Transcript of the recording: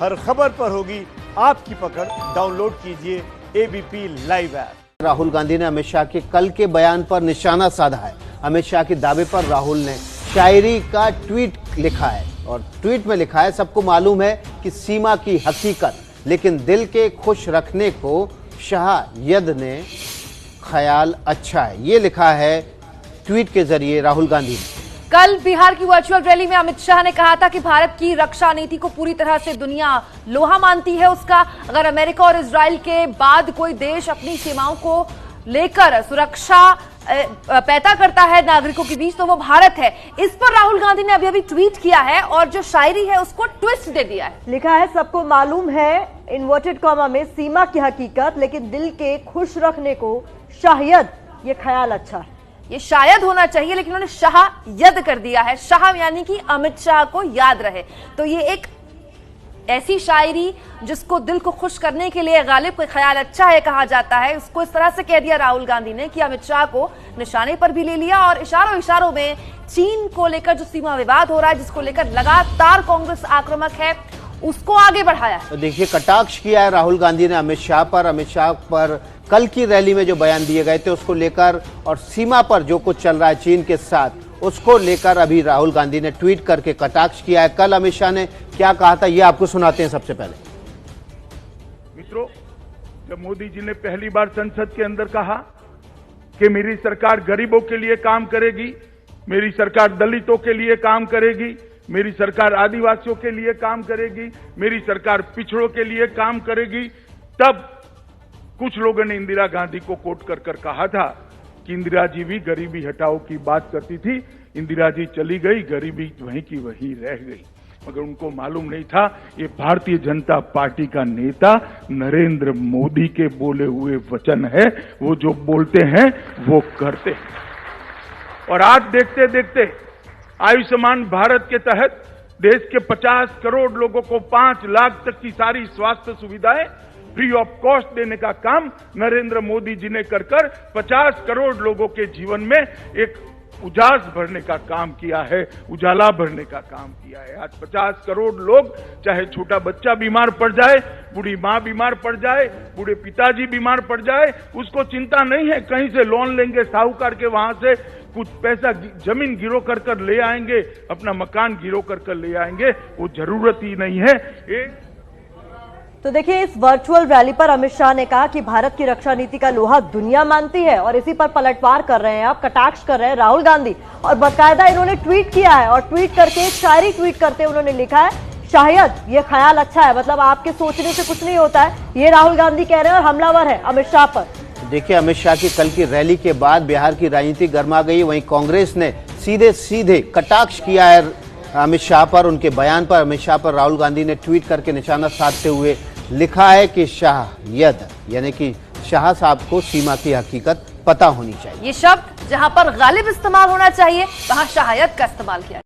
हर खबर पर होगी आपकी पकड़। डाउनलोड कीजिए ABP live app. Rahul Gandhi ने अमित शाह के कल के बयान पर निशाना साधा है। अमित शाह के दावे पर राहुल ने शायरी का ट्वीट लिखा है और ट्वीट में लिखा है, सबको मालूम है कि सीमा की हकीकत, लेकिन दिल के खुश रखने को शायद ने ख्याल अच्छा है। ये लिखा है ट्वीट के जरिए राहुल गांधी ने। कल बिहार की वर्चुअल रैली में अमित शाह ने कहा था कि भारत की रक्षा नीति को पूरी तरह से दुनिया लोहा मानती है उसका। अगर अमेरिका और इजराइल के बाद कोई देश अपनी सीमाओं को लेकर सुरक्षा पैदा करता है नागरिकों के बीच, तो वो भारत है। इस पर राहुल गांधी ने अभी ट्वीट किया है और जो शायरी है उसको ट्विस्ट दे दिया है। लिखा है, सबको मालूम है इन्वर्टेड कॉमा में सीमा की हकीकत, लेकिन दिल के खुश रखने को शायद ये ख्याल अच्छा है। ये शायद होना चाहिए, लेकिन उन्होंने शायद कर दिया है। शाह यानी कि अमित शाह को याद रहे। तो ये एक ऐसी शायरी जिसको दिल को खुश करने के लिए गालिब का ख्याल अच्छा है कहा जाता है, उसको इस तरह से कह दिया राहुल गांधी ने कि अमित शाह को निशाने पर भी ले लिया और इशारों में चीन को लेकर जो सीमा विवाद हो रहा है, जिसको लेकर लगातार कांग्रेस आक्रामक है, उसको आगे बढ़ाया। तो देखिए, कटाक्ष किया है राहुल गांधी ने अमित शाह पर कल की रैली में जो बयान दिए गए थे उसको लेकर, और सीमा पर जो कुछ चल रहा है चीन के साथ, उसको लेकर अभी राहुल गांधी ने ट्वीट करके कटाक्ष किया है। कल अमित शाह ने क्या कहा था, ये आपको सुनाते हैं। सबसे पहले मित्रों, जब मोदी जी ने पहली बार संसद के अंदर कहा कि मेरी सरकार गरीबों के लिए काम करेगी, मेरी सरकार दलितों के लिए काम करेगी, मेरी सरकार आदिवासियों के लिए काम करेगी, मेरी सरकार पिछड़ों के लिए काम करेगी, तब कुछ लोगों ने इंदिरा गांधी को कोट कर कहा था कि इंदिरा जी भी गरीबी हटाओ की बात करती थी, इंदिरा जी चली गई, गरीबी वहीं की वहीं रह गई। मगर उनको मालूम नहीं था ये भारतीय जनता पार्टी का नेता नरेंद्र मोदी के बोले हुए वचन है। वो जो बोलते हैं वो करते हैं। और आज देखते देखते आयुष्मान भारत के तहत देश के 50 करोड़ लोगों को 5 लाख तक की सारी स्वास्थ्य सुविधाएं फ्री ऑफ कॉस्ट देने का काम नरेंद्र मोदी जी ने कर 50 करोड़ लोगों के जीवन में एक उजास भरने का काम किया है, उजाला भरने का काम किया है। आज 50 करोड़ लोग, चाहे छोटा बच्चा बीमार पड़ जाए, बूढ़ी माँ बीमार पड़ जाए, बूढ़े पिताजी बीमार पड़ जाए, उसको चिंता नहीं है कहीं से लोन लेंगे साहूकार के, वहां से कुछ पैसा जमीन गिरो कर ले आएंगे, अपना मकान गिरो कर ले आएंगे, वो जरूरत ही नहीं है। तो देखिए, इस वर्चुअल रैली पर अमित शाह ने कहा कि भारत की रक्षा नीति का लोहा दुनिया मानती है, और इसी पर पलटवार कर रहे हैं, अब कटाक्ष कर रहे हैं राहुल गांधी। और बाकायदा इन्होंने ट्वीट किया है और ट्वीट करके एक शायरी ट्वीट करते उन्होंने लिखा है, शायद ये ख्याल अच्छा है। मतलब आपके सोचने से कुछ नहीं होता है, ये राहुल गांधी कह रहे हैं और हमलावर है अमित शाह पर। देखिए, अमित शाह की कल की रैली के बाद बिहार की राजनीति गर्मा गई। वहीं कांग्रेस ने सीधे कटाक्ष किया है अमित शाह पर, उनके बयान पर। अमित शाह पर राहुल गांधी ने ट्वीट करके निशाना साधते हुए लिखा है कि शायद, यानी कि शाह साहब को सीमा की हकीकत पता होनी चाहिए। ये शब्द जहां पर गालिब इस्तेमाल होना चाहिए, वहां शायद का इस्तेमाल किया।